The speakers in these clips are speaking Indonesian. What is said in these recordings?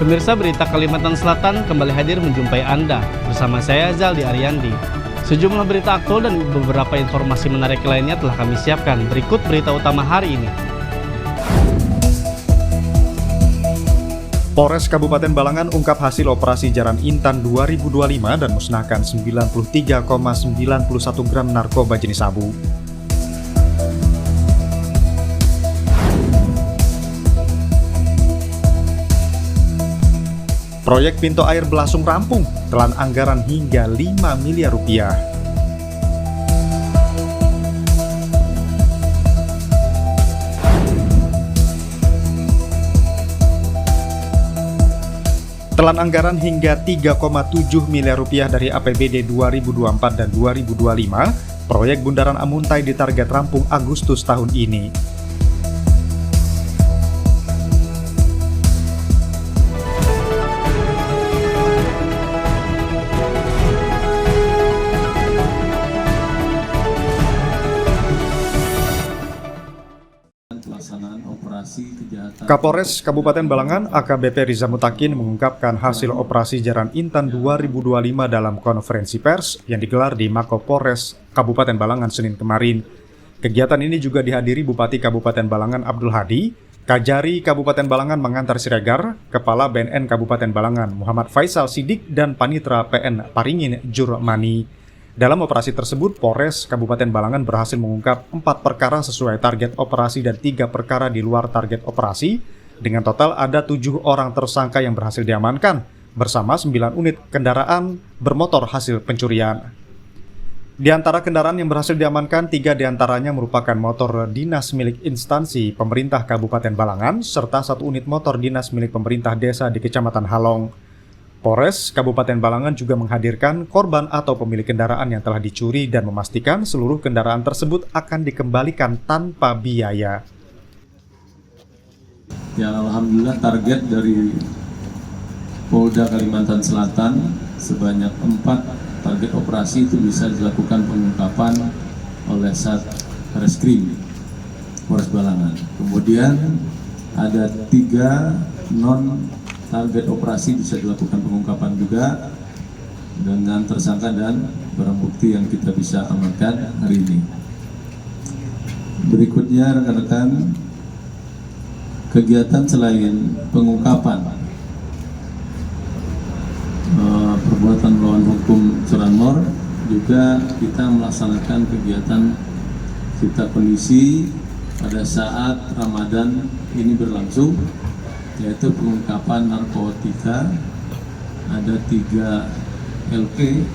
Pemirsa, berita Kalimantan Selatan kembali hadir menjumpai Anda. Bersama saya Zaldi Ariandi. Sejumlah berita aktual dan beberapa informasi menarik lainnya telah kami siapkan. Berikut berita utama hari ini. Polres Kabupaten Balangan ungkap hasil operasi Jaran Intan 2025 dan musnahkan 93,91 gram narkoba jenis sabu. Proyek pintu air Belasung rampung, telan anggaran hingga 5 miliar rupiah. Telan anggaran hingga 3,7 miliar rupiah dari APBD 2024 dan 2025, proyek Bundaran Amuntai ditarget rampung Agustus tahun ini. Kapolres Kabupaten Balangan AKBP Riza Mutakin mengungkapkan hasil operasi Jaran Intan 2025 dalam konferensi pers yang digelar di Mako Polres Kabupaten Balangan Senin kemarin. Kegiatan ini juga dihadiri Bupati Kabupaten Balangan Abdul Hadi, Kajari Kabupaten Balangan Mangantar Siregar, Kepala BNN Kabupaten Balangan Muhammad Faisal Sidik, dan Panitra PN Paringin Jurmani. Dalam operasi tersebut, Polres Kabupaten Balangan berhasil mengungkap 4 perkara sesuai target operasi dan 3 perkara di luar target operasi. Dengan total ada 7 orang tersangka yang berhasil diamankan, bersama 9 unit kendaraan bermotor hasil pencurian. Di antara kendaraan yang berhasil diamankan, 3 diantaranya merupakan motor dinas milik instansi pemerintah Kabupaten Balangan, serta 1 unit motor dinas milik pemerintah desa di Kecamatan Halong. Polres Kabupaten Balangan juga menghadirkan korban atau pemilik kendaraan yang telah dicuri dan memastikan seluruh kendaraan tersebut akan dikembalikan tanpa biaya. Ya, alhamdulillah target dari Polda Kalimantan Selatan sebanyak 4 target operasi itu bisa dilakukan pengungkapan oleh Satreskrim Polres Balangan. Kemudian ada 3 target operasi bisa dilakukan pengungkapan juga dengan tersangka dan barang bukti yang kita bisa amankan hari ini. Berikutnya rekan-rekan, kegiatan selain pengungkapan perbuatan melawan hukum curanmor, juga kita melaksanakan kegiatan cipta kondisi pada saat Ramadan ini berlangsung, yaitu pengungkapan narkotika. Ada 3 LP,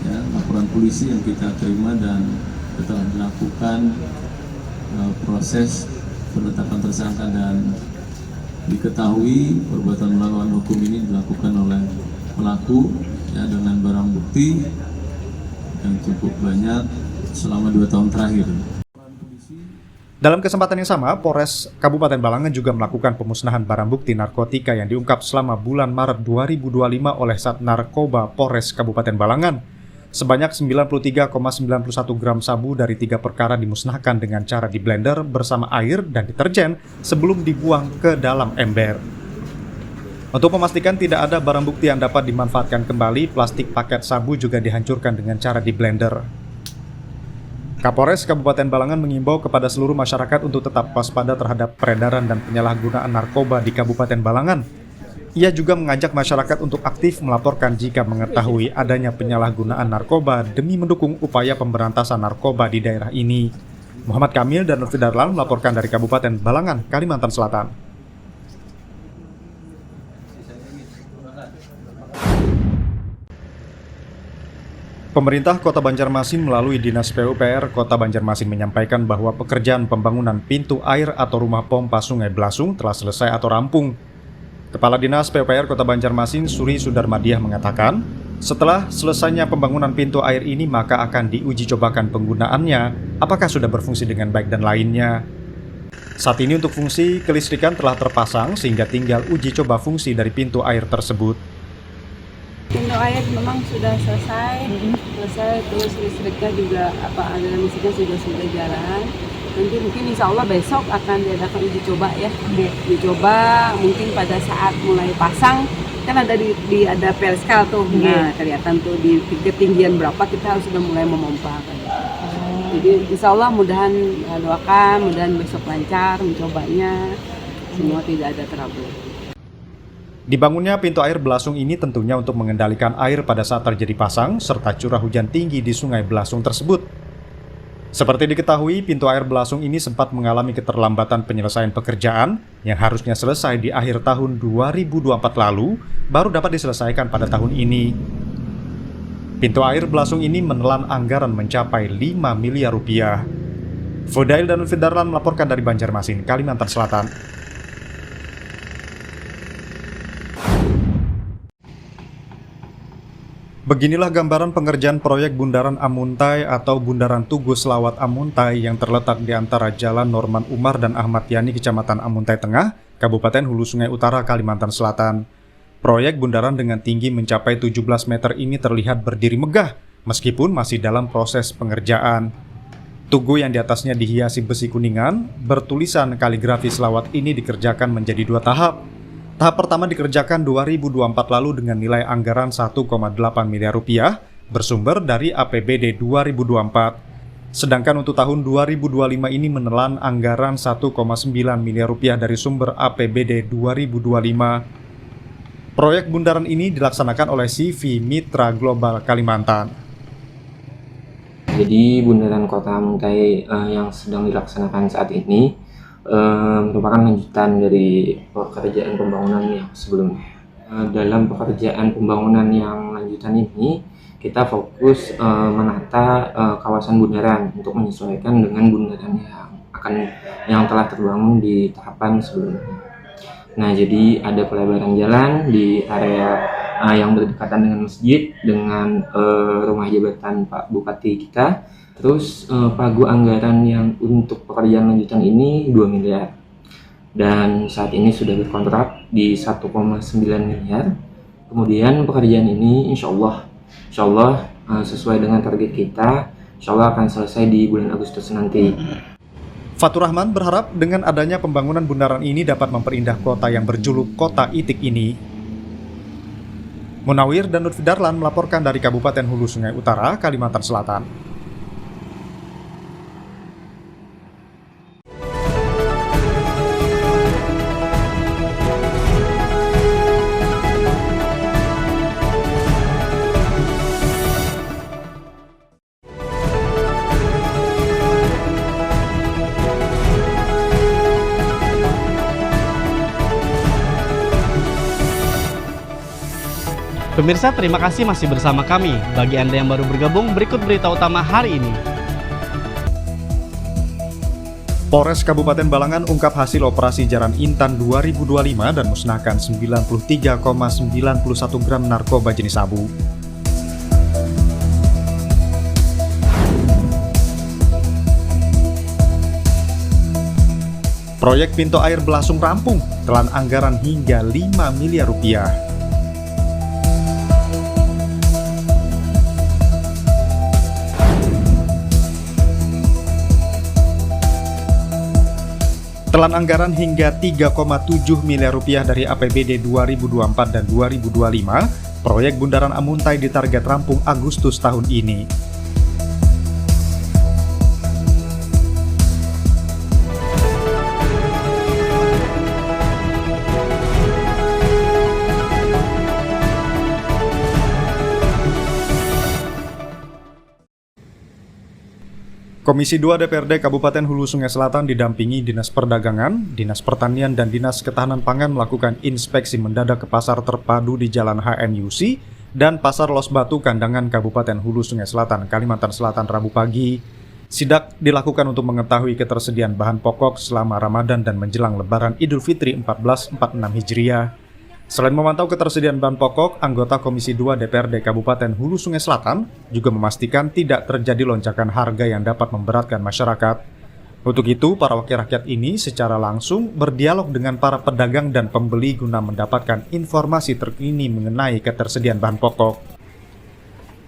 ya, laporan polisi yang kita terima dan telah dilakukan proses penetapan tersangka, dan diketahui perbuatan melawan hukum ini dilakukan oleh pelaku, ya, dengan barang bukti yang cukup banyak selama 2 tahun terakhir. Dalam kesempatan yang sama, Polres Kabupaten Balangan juga melakukan pemusnahan barang bukti narkotika yang diungkap selama bulan Maret 2025 oleh Sat Narkoba Polres Kabupaten Balangan. Sebanyak 93,91 gram sabu dari 3 perkara dimusnahkan dengan cara di blender bersama air dan deterjen sebelum dibuang ke dalam ember. Untuk memastikan tidak ada barang bukti yang dapat dimanfaatkan kembali, plastik paket sabu juga dihancurkan dengan cara di blender. Kapolres Kabupaten Balangan mengimbau kepada seluruh masyarakat untuk tetap waspada terhadap peredaran dan penyalahgunaan narkoba di Kabupaten Balangan. Ia juga mengajak masyarakat untuk aktif melaporkan jika mengetahui adanya penyalahgunaan narkoba demi mendukung upaya pemberantasan narkoba di daerah ini. Muhammad Kamil dan Lutfi Darlan melaporkan dari Kabupaten Balangan, Kalimantan Selatan. Pemerintah Kota Banjarmasin melalui Dinas PUPR Kota Banjarmasin menyampaikan bahwa pekerjaan pembangunan pintu air atau rumah pompa Sungai Belasung telah selesai atau rampung. Kepala Dinas PUPR Kota Banjarmasin Suri Sudarmadiah mengatakan, setelah selesainya pembangunan pintu air ini maka akan diuji cobakan penggunaannya, apakah sudah berfungsi dengan baik dan lainnya. Saat ini untuk fungsi kelistrikan telah terpasang sehingga tinggal uji coba fungsi dari pintu air tersebut. Pintu air memang sudah selesai, terus listriknya juga aliran listriknya sudah jalan. Nanti mungkin insya Allah besok akan diadakan uji coba ya. Uji coba mungkin pada saat mulai pasang kan ada ada pelskal tuh. Nah kelihatan tuh di ketinggian berapa kita harus sudah mulai memompa. Jadi insya Allah mudahan doakan, mudahan besok lancar mencobanya, semua tidak ada trouble. Dibangunnya pintu air Belasung ini tentunya untuk mengendalikan air pada saat terjadi pasang serta curah hujan tinggi di Sungai Belasung tersebut. Seperti diketahui, pintu air Belasung ini sempat mengalami keterlambatan penyelesaian pekerjaan yang harusnya selesai di akhir tahun 2024 lalu, baru dapat diselesaikan pada tahun ini. Pintu air Belasung ini menelan anggaran mencapai 5 miliar rupiah. Fudail dan Fidarlan melaporkan dari Banjarmasin, Kalimantan Selatan. Beginilah gambaran pengerjaan proyek Bundaran Amuntai atau Bundaran Tugu Selawat Amuntai yang terletak di antara Jalan Norman Umar dan Ahmad Yani, Kecamatan Amuntai Tengah, Kabupaten Hulu Sungai Utara, Kalimantan Selatan. Proyek bundaran dengan tinggi mencapai 17 meter ini terlihat berdiri megah, meskipun masih dalam proses pengerjaan. Tugu yang di atasnya dihiasi besi kuningan, bertulisan kaligrafi selawat ini dikerjakan menjadi 2 tahap. Tahap pertama dikerjakan 2024 lalu dengan nilai anggaran 1,8 miliar rupiah bersumber dari APBD 2024. Sedangkan untuk tahun 2025 ini menelan anggaran 1,9 miliar rupiah dari sumber APBD 2025. Proyek bundaran ini dilaksanakan oleh CV Mitra Global Kalimantan. Jadi bundaran Kota Amuntai yang sedang dilaksanakan saat ini merupakan lanjutan dari pekerjaan pembangunan yang sebelumnya. Dalam pekerjaan pembangunan yang lanjutan ini, kita fokus menata kawasan bundaran untuk menyesuaikan dengan bundaran yang telah terbangun di tahapan sebelumnya. Nah, jadi ada pelebaran jalan di area yang berdekatan dengan masjid, dengan rumah jabatan Pak Bupati kita. Terus pagu anggaran yang untuk pekerjaan lanjutan ini 2 miliar. Dan saat ini sudah berkontrak di 1,9 miliar. Kemudian pekerjaan ini insya Allah sesuai dengan target kita, insya Allah akan selesai di bulan Agustus nanti. Fatur Rahman berharap dengan adanya pembangunan bundaran ini dapat memperindah kota yang berjuluk Kota Itik ini. Munawir dan Lutfi Darlan melaporkan dari Kabupaten Hulu Sungai Utara, Kalimantan Selatan. Pemirsa, terima kasih masih bersama kami. Bagi Anda yang baru bergabung, berikut berita utama hari ini. Polres Kabupaten Balangan ungkap hasil operasi Jaran Intan 2025 dan musnahkan 93,91 gram narkoba jenis sabu. Proyek pintu air Belasung rampung, telan anggaran hingga 5 miliar rupiah. Telan anggaran hingga 3,7 miliar rupiah dari APBD 2024 dan 2025, proyek Bundaran Amuntai ditarget rampung Agustus tahun ini. Komisi 2 DPRD Kabupaten Hulu Sungai Selatan didampingi Dinas Perdagangan, Dinas Pertanian, dan Dinas Ketahanan Pangan melakukan inspeksi mendadak ke pasar terpadu di Jalan HNUC dan Pasar Los Batu Kandangan Kabupaten Hulu Sungai Selatan, Kalimantan Selatan Rabu pagi. Sidak dilakukan untuk mengetahui ketersediaan bahan pokok selama Ramadan dan menjelang Lebaran Idul Fitri 1446 Hijriah. Selain memantau ketersediaan bahan pokok, anggota Komisi 2 DPRD Kabupaten Hulu Sungai Selatan juga memastikan tidak terjadi lonjakan harga yang dapat memberatkan masyarakat. Untuk itu, para wakil rakyat ini secara langsung berdialog dengan para pedagang dan pembeli guna mendapatkan informasi terkini mengenai ketersediaan bahan pokok.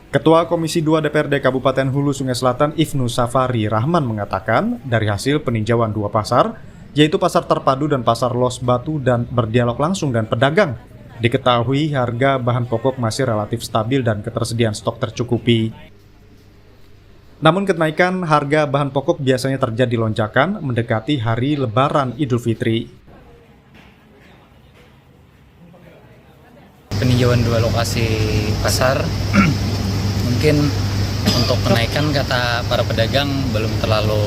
Ketua Komisi 2 DPRD Kabupaten Hulu Sungai Selatan Ibnu Safari Rahman mengatakan dari hasil peninjauan 2 pasar, yaitu Pasar Terpadu dan Pasar Los Batu dan berdialog langsung dengan pedagang, diketahui harga bahan pokok masih relatif stabil dan ketersediaan stok tercukupi. Namun kenaikan harga bahan pokok biasanya terjadi lonjakan mendekati hari Lebaran Idul Fitri. Peninjauan 2 lokasi pasar, mungkin untuk kenaikan kata para pedagang belum terlalu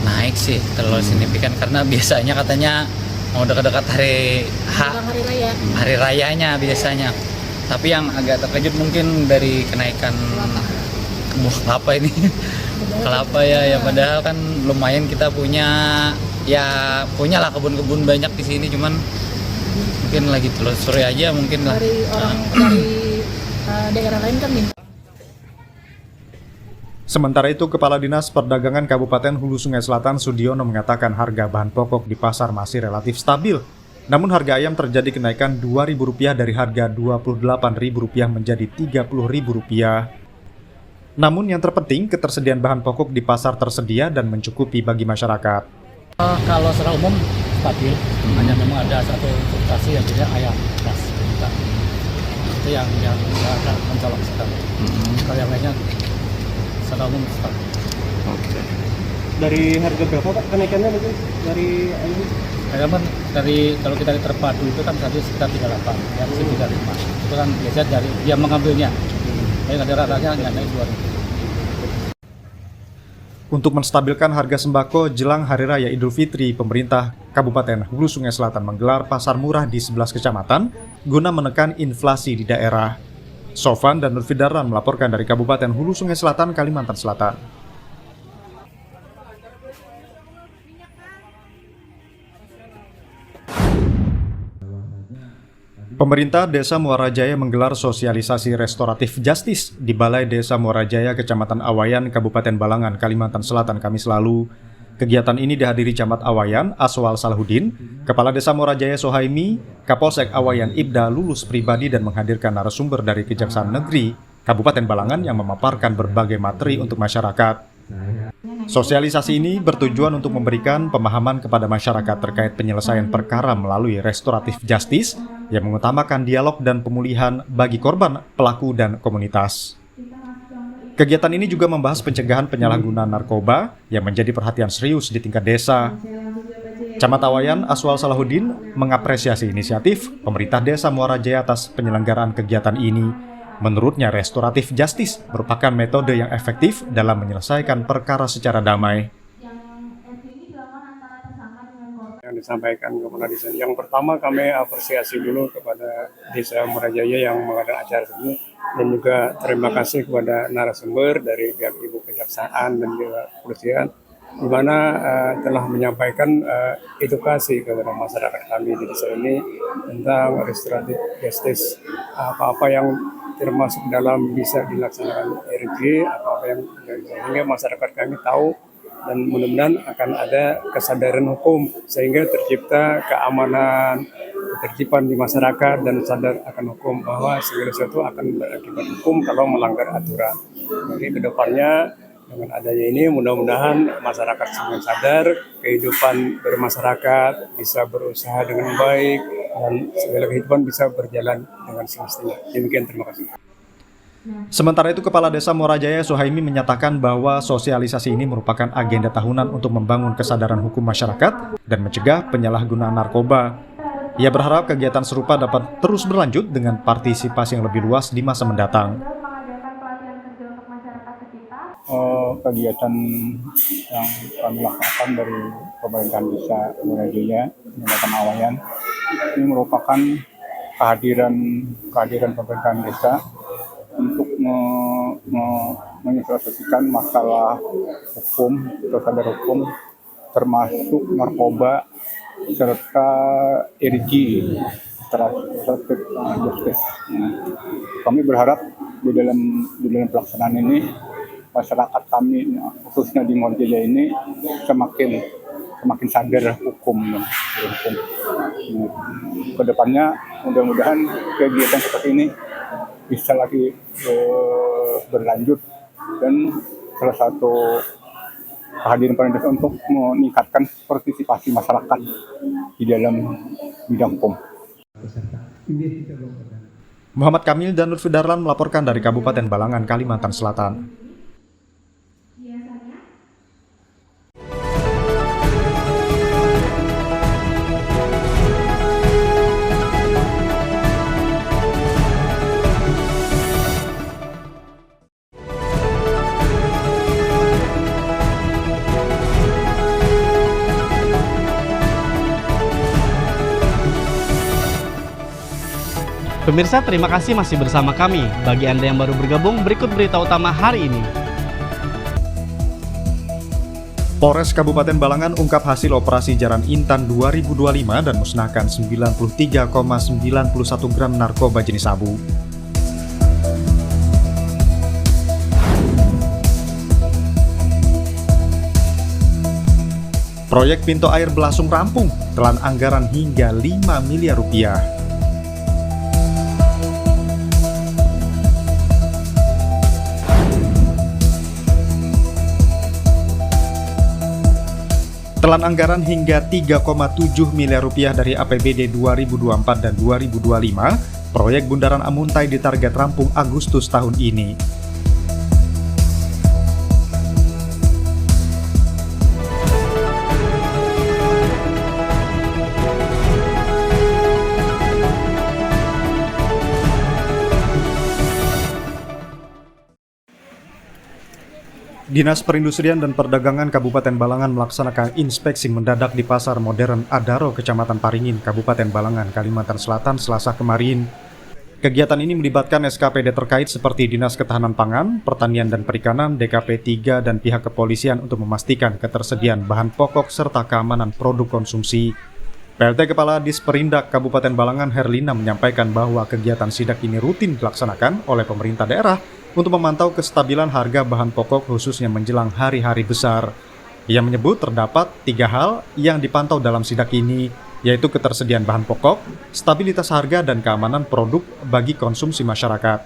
naik sih, terlalu signifikan karena biasanya katanya mau dekat-dekat hari rayanya biasanya. Tapi yang agak terkejut mungkin dari kenaikan buah kelapa ini. Kelapa ya padahal kan lumayan kita punyalah kebun-kebun banyak di sini, cuman mungkin lagi telusuri aja mungkin lah. Dari orang dari daerah lain kan minta. Sementara itu, Kepala Dinas Perdagangan Kabupaten Hulu Sungai Selatan Sudiono mengatakan harga bahan pokok di pasar masih relatif stabil. Namun harga ayam terjadi kenaikan Rp2.000 dari harga Rp28.000 menjadi Rp30.000. Namun yang terpenting, ketersediaan bahan pokok di pasar tersedia dan mencukupi bagi masyarakat. Kalau secara umum stabil, hanya memang ada satu fluktuasi yaitu ayam ras kita. Itu yang agak mencolok sekali. Kalau yang lainnya secara umum stabil. Oke. Dari harga berapa Pak kenaikannya mungkin dari ayam? Ayam kan kalau kita terpadu itu kan tadi sekitar 38, ya sih 35. Itu kan biasanya dari dia mengambilnya. Tapi ada ratanya naik 2.000. Untuk menstabilkan harga sembako jelang Hari Raya Idul Fitri, pemerintah Kabupaten Hulu Sungai Selatan menggelar pasar murah di 11 kecamatan guna menekan inflasi di daerah. Sofan dan Nurfidaran melaporkan dari Kabupaten Hulu Sungai Selatan, Kalimantan Selatan. Pemerintah Desa Muara Jaya menggelar sosialisasi restoratif justice di Balai Desa Muara Jaya, Kecamatan Awayan, Kabupaten Balangan, Kalimantan Selatan, Kamis lalu. Kegiatan ini dihadiri Camat Awayan, Aswal Salahuddin, Kepala Desa Muara Jaya Sohaimi, Kapolsek Awayan Ibda lulus pribadi dan menghadirkan narasumber dari Kejaksaan Negeri Kabupaten Balangan yang memaparkan berbagai materi untuk masyarakat. Sosialisasi ini bertujuan untuk memberikan pemahaman kepada masyarakat terkait penyelesaian perkara melalui restoratif justice yang mengutamakan dialog dan pemulihan bagi korban, pelaku, dan komunitas. Kegiatan ini juga membahas pencegahan penyalahgunaan narkoba yang menjadi perhatian serius di tingkat desa. Camat Awayan Aswal Salahuddin mengapresiasi inisiatif pemerintah Desa Muara Jaya atas penyelenggaraan kegiatan ini. Menurutnya, restoratif justice merupakan metode yang efektif dalam menyelesaikan perkara secara damai. Yang disampaikan kepada desa. Yang pertama kami apresiasi dulu kepada Desa Muara Jaya yang mengadakan acara ini, dan juga terima kasih kepada narasumber dari pihak Ibu Kejaksaan dan juga kepolisian, di mana telah menyampaikan edukasi kepada masyarakat kami di desa ini tentang restoratif justice, apa-apa yang termasuk dalam bisa dilaksanakan RJ, apa-apa yang sehingga masyarakat kami tahu, dan mudah-mudahan akan ada kesadaran hukum sehingga tercipta keamanan, ketertiban di masyarakat dan sadar akan hukum bahwa segala sesuatu akan berakibat hukum kalau melanggar aturan. Jadi kedepannya dengan adanya ini mudah-mudahan masyarakat semakin sadar, kehidupan bermasyarakat bisa berusaha dengan baik dan segala kehidupan bisa berjalan dengan semestinya. Demikian, terima kasih. Sementara itu, Kepala Desa Muara Jaya Sohaimi menyatakan bahwa sosialisasi ini merupakan agenda tahunan untuk membangun kesadaran hukum masyarakat dan mencegah penyalahgunaan narkoba. Ia berharap kegiatan serupa dapat terus berlanjut dengan partisipasi yang lebih luas di masa mendatang. Kegiatan yang kami lakukan dari pemerintahan Desa Muara Jaya, Kecamatan Awayan, ini merupakan kehadiran pemerintahan desa untuk menyelesaikan masalah hukum, kesadaran hukum, termasuk narkoba serta RG, restoratif justice. Kami berharap di dalam pelaksanaan ini masyarakat kami, khususnya di Muara Jaya ini, semakin sadar hukum. Kedepannya mudah-mudahan kegiatan seperti ini bisa lagi berlanjut, dan salah satu kehadiran pemerintah untuk meningkatkan partisipasi masyarakat di dalam bidang POM. Muhammad Kamil dan Lutfi Darlan melaporkan dari Kabupaten Balangan, Kalimantan Selatan. Pemirsa, terima kasih masih bersama kami. Bagi Anda yang baru bergabung, berikut berita utama hari ini. Polres Kabupaten Balangan ungkap hasil operasi Jaran Intan 2025 dan musnahkan 93,91 gram narkoba jenis sabu. Proyek pintu air Belasung rampung, telan anggaran hingga 5 miliar rupiah. Telan anggaran hingga 3,7 miliar rupiah dari APBD 2024 dan 2025, proyek Bundaran Amuntai ditarget rampung Agustus tahun ini. Dinas Perindustrian dan Perdagangan Kabupaten Balangan melaksanakan inspeksi mendadak di Pasar Modern Adaro, Kecamatan Paringin, Kabupaten Balangan, Kalimantan Selatan, Selasa kemarin. Kegiatan ini melibatkan SKPD terkait seperti Dinas Ketahanan Pangan, Pertanian dan Perikanan, DKP 3, dan pihak kepolisian untuk memastikan ketersediaan bahan pokok serta keamanan produk konsumsi. PLT Kepala Disperindak Kabupaten Balangan Herlina menyampaikan bahwa kegiatan sidak ini rutin dilaksanakan oleh pemerintah daerah untuk memantau kestabilan harga bahan pokok khususnya menjelang hari-hari besar. Ia menyebut terdapat 3 hal yang dipantau dalam sidak ini, yaitu ketersediaan bahan pokok, stabilitas harga, dan keamanan produk bagi konsumsi masyarakat.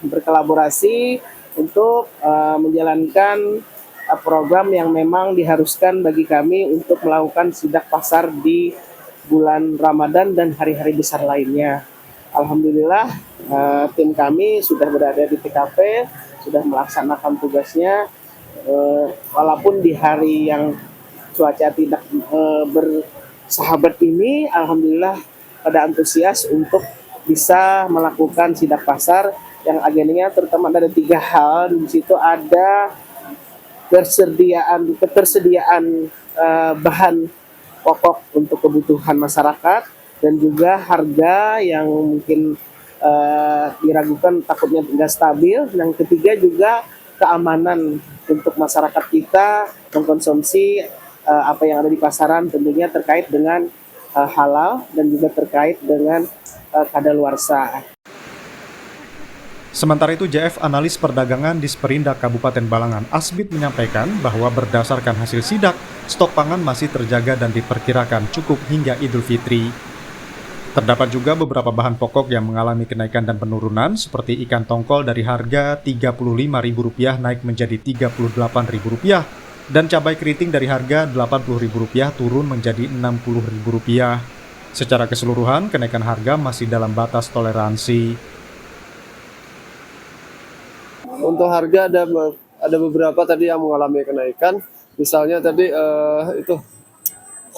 Berkolaborasi untuk menjalankan program yang memang diharuskan bagi kami untuk melakukan sidak pasar di bulan Ramadan dan hari-hari besar lainnya. Alhamdulillah tim kami sudah berada di TKP, sudah melaksanakan tugasnya, walaupun di hari yang cuaca tidak bersahabat ini, alhamdulillah pada antusias untuk bisa melakukan sidak pasar yang agendanya terutama ada 3 hal. Di situ ada ketersediaan bahan pokok untuk kebutuhan masyarakat, dan juga harga yang mungkin diragukan takutnya tidak stabil. Yang ketiga juga keamanan untuk masyarakat kita mengkonsumsi apa yang ada di pasaran, tentunya terkait dengan halal dan juga terkait dengan kadaluarsa. Sementara itu, JF Analis Perdagangan Disperindak Kabupaten Balangan Asbit menyampaikan bahwa berdasarkan hasil sidak, stok pangan masih terjaga dan diperkirakan cukup hingga Idul Fitri. Terdapat juga beberapa bahan pokok yang mengalami kenaikan dan penurunan, seperti ikan tongkol dari harga Rp35.000 naik menjadi Rp38.000, dan cabai keriting dari harga Rp80.000 turun menjadi Rp60.000. Secara keseluruhan, kenaikan harga masih dalam batas toleransi. Untuk harga ada beberapa tadi yang mengalami kenaikan, misalnya tadi itu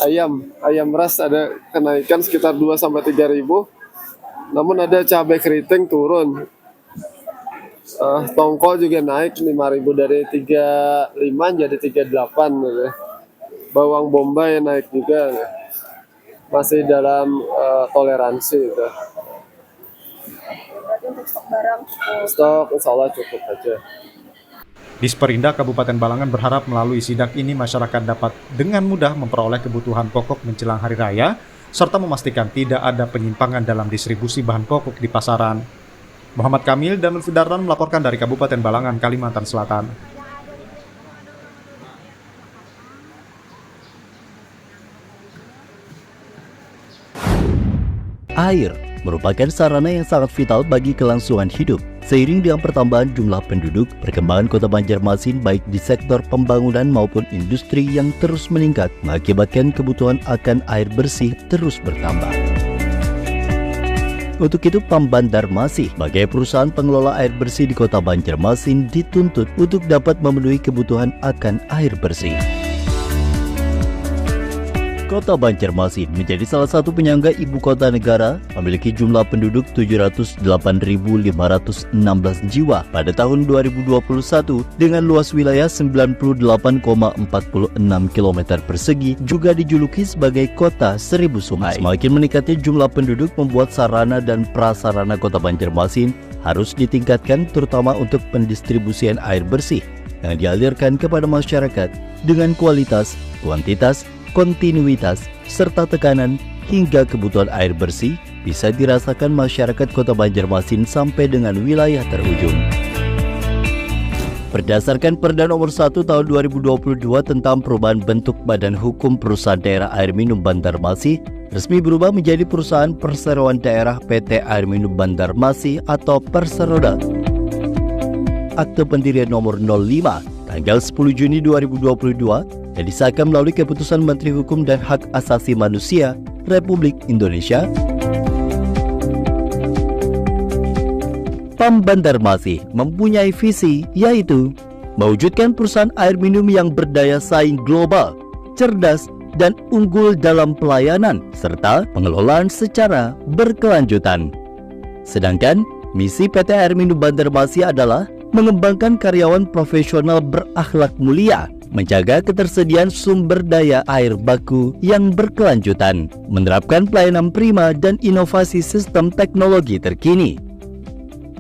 ayam ras ada kenaikan sekitar 2-3 ribu, namun ada cabai keriting turun, tongkol juga naik 5.000 dari 35 jadi 38 gitu. Bawang bombay naik juga, masih dalam toleransi gitu. Untuk stok barang, stok insya Allah cukup aja. Disperindak Kabupaten Balangan berharap melalui sidak ini masyarakat dapat dengan mudah memperoleh kebutuhan pokok menjelang hari raya, serta memastikan tidak ada penyimpangan dalam distribusi bahan pokok di pasaran. Muhammad Kamil dan Lutfi Darlan melaporkan dari Kabupaten Balangan, Kalimantan Selatan. Air merupakan sarana yang sangat vital bagi kelangsungan hidup. Seiring dengan pertambahan jumlah penduduk, perkembangan Kota Banjarmasin baik di sektor pembangunan maupun industri yang terus meningkat mengakibatkan kebutuhan akan air bersih terus bertambah. Untuk itu, PAM Banjarmasin sebagai perusahaan pengelola air bersih di Kota Banjarmasin dituntut untuk dapat memenuhi kebutuhan akan air bersih. Kota Banjarmasin menjadi salah satu penyangga ibu kota negara, memiliki jumlah penduduk 708.516 jiwa pada tahun 2021 dengan luas wilayah 98,46 km persegi, juga dijuluki sebagai Kota Seribu Sungai. Semakin meningkatnya jumlah penduduk membuat sarana dan prasarana Kota Banjarmasin harus ditingkatkan, terutama untuk pendistribusian air bersih yang dialirkan kepada masyarakat dengan kualitas, kuantitas, kontinuitas, serta tekanan hingga kebutuhan air bersih bisa dirasakan masyarakat Kota Banjarmasin sampai dengan wilayah terujung. Berdasarkan Perda Nomor 1 Tahun 2022 tentang perubahan bentuk Badan Hukum Perusahaan Daerah Air Minum Banjarmasin, resmi berubah menjadi Perusahaan Perseroan Daerah PT Air Minum Banjarmasin atau Perseroda. Akte pendirian nomor 05 tanggal 10 Juni 2022 yang disahkan melalui Keputusan Menteri Hukum dan Hak Asasi Manusia Republik Indonesia. PAM Banjarmasin mempunyai visi, yaitu mewujudkan perusahaan air minum yang berdaya saing global, cerdas, dan unggul dalam pelayanan serta pengelolaan secara berkelanjutan. Sedangkan misi PT Air Minum Banjarmasin adalah mengembangkan karyawan profesional berakhlak mulia, menjaga ketersediaan sumber daya air baku yang berkelanjutan, menerapkan pelayanan prima dan inovasi sistem teknologi terkini,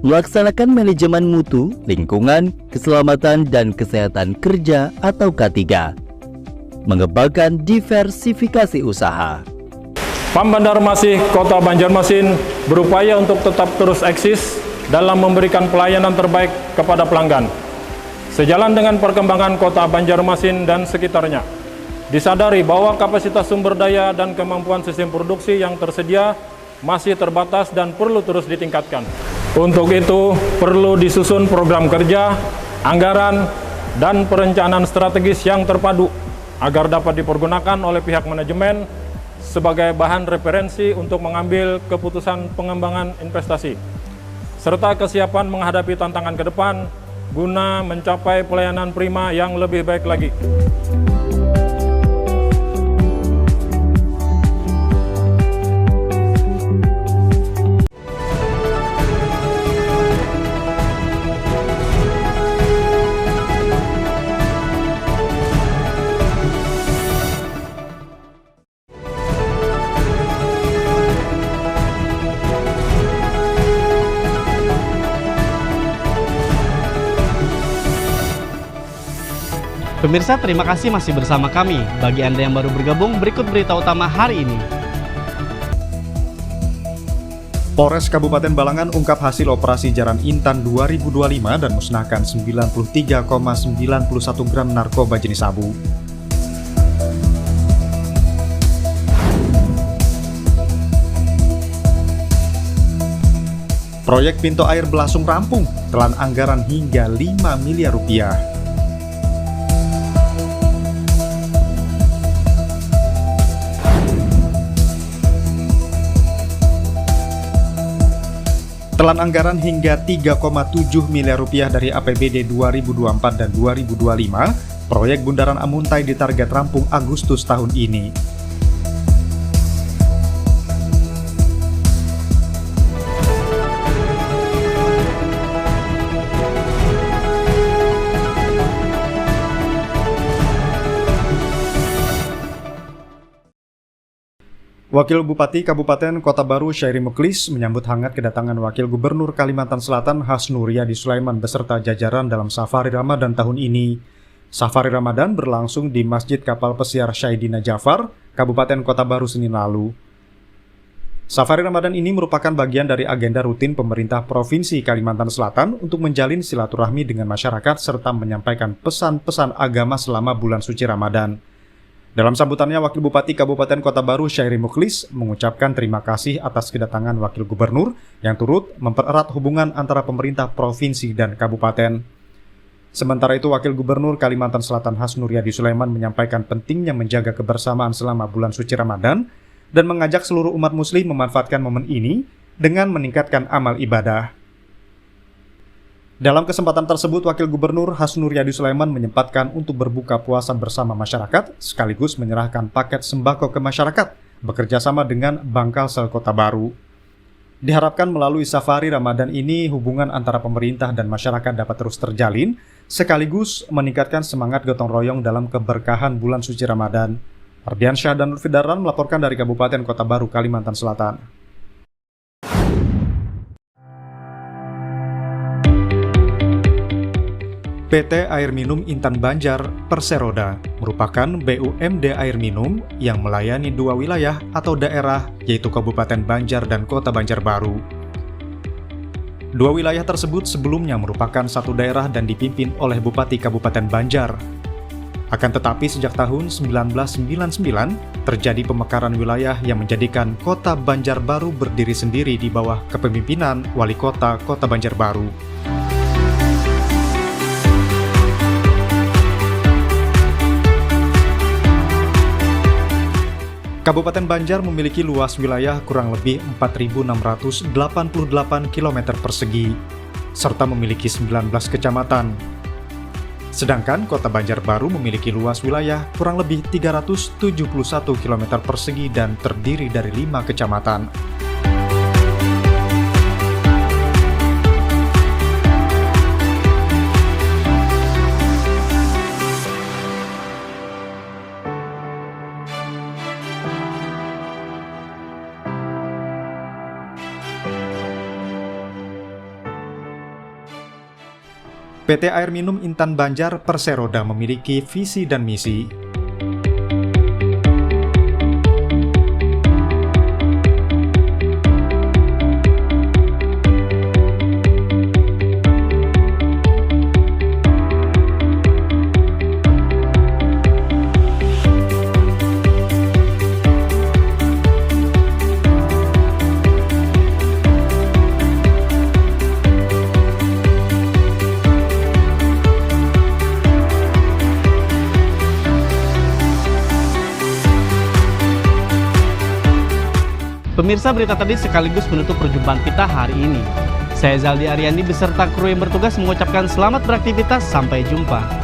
melaksanakan manajemen mutu, lingkungan, keselamatan dan kesehatan kerja atau K3, mengembangkan diversifikasi usaha. PAM Banjarmasin Kota Banjarmasin berupaya untuk tetap terus eksis dalam memberikan pelayanan terbaik kepada pelanggan. Sejalan dengan perkembangan Kota Banjarmasin dan sekitarnya, disadari bahwa kapasitas sumber daya dan kemampuan sistem produksi yang tersedia masih terbatas dan perlu terus ditingkatkan. Untuk itu, perlu disusun program kerja, anggaran, dan perencanaan strategis yang terpadu agar dapat dipergunakan oleh pihak manajemen sebagai bahan referensi untuk mengambil keputusan pengembangan investasi, serta kesiapan menghadapi tantangan ke depan guna mencapai pelayanan prima yang lebih baik lagi. Pemirsa, terima kasih masih bersama kami. Bagi Anda yang baru bergabung, berikut berita utama hari ini. Polres Kabupaten Balangan ungkap hasil operasi Jaran Intan 2025 dan musnahkan 93,91 gram narkoba jenis sabu. Proyek pintu air Belasung rampung, telan anggaran hingga 5 miliar rupiah. Telan anggaran hingga 3,7 miliar rupiah dari APBD 2024 dan 2025, proyek Bundaran Amuntai ditarget rampung Agustus tahun ini. Wakil Bupati Kabupaten Kota Baru Syairi Muklis menyambut hangat kedatangan Wakil Gubernur Kalimantan Selatan Hasnu Riyadi Sulaiman beserta jajaran dalam Safari Ramadan tahun ini. Safari Ramadan berlangsung di Masjid Kapal Pesiar Syaidina Jafar, Kabupaten Kota Baru Senin lalu. Safari Ramadan ini merupakan bagian dari agenda rutin pemerintah Provinsi Kalimantan Selatan untuk menjalin silaturahmi dengan masyarakat serta menyampaikan pesan-pesan agama selama bulan suci Ramadan. Dalam sambutannya, Wakil Bupati Kabupaten Kota Baru Syairi Mukhlis mengucapkan terima kasih atas kedatangan Wakil Gubernur yang turut mempererat hubungan antara pemerintah provinsi dan kabupaten. Sementara itu, Wakil Gubernur Kalimantan Selatan Hasnur Yadi Sulaiman menyampaikan pentingnya menjaga kebersamaan selama bulan suci Ramadan dan mengajak seluruh umat muslim memanfaatkan momen ini dengan meningkatkan amal ibadah. Dalam kesempatan tersebut, Wakil Gubernur Hasnur Yadi Sulaiman menyempatkan untuk berbuka puasa bersama masyarakat sekaligus menyerahkan paket sembako ke masyarakat bekerja sama dengan Bangkalsel Kota Baru. Diharapkan melalui safari Ramadan ini hubungan antara pemerintah dan masyarakat dapat terus terjalin sekaligus meningkatkan semangat gotong royong dalam keberkahan bulan suci Ramadan. Ardiansyah dan Nurfidaran melaporkan dari Kabupaten Kota Baru, Kalimantan Selatan. PT Air Minum Intan Banjar Perseroda merupakan BUMD air minum yang melayani dua wilayah atau daerah, yaitu Kabupaten Banjar dan Kota Banjarbaru. Dua wilayah tersebut sebelumnya merupakan satu daerah dan dipimpin oleh Bupati Kabupaten Banjar. Akan tetapi sejak tahun 1999 terjadi pemekaran wilayah yang menjadikan Kota Banjarbaru berdiri sendiri di bawah kepemimpinan Wali Kota Kota Banjarbaru. Kabupaten Banjar memiliki luas wilayah kurang lebih 4.688 km persegi, serta memiliki 19 kecamatan. Sedangkan Kota Banjarbaru memiliki luas wilayah kurang lebih 371 km persegi dan terdiri dari 5 kecamatan. PT Air Minum Intan Banjar Perseroda memiliki visi dan misi. Pemirsa, berita tadi sekaligus menutup perjumpaan kita hari ini. Saya Zaldi Ariandi beserta kru yang bertugas mengucapkan selamat beraktivitas, sampai jumpa.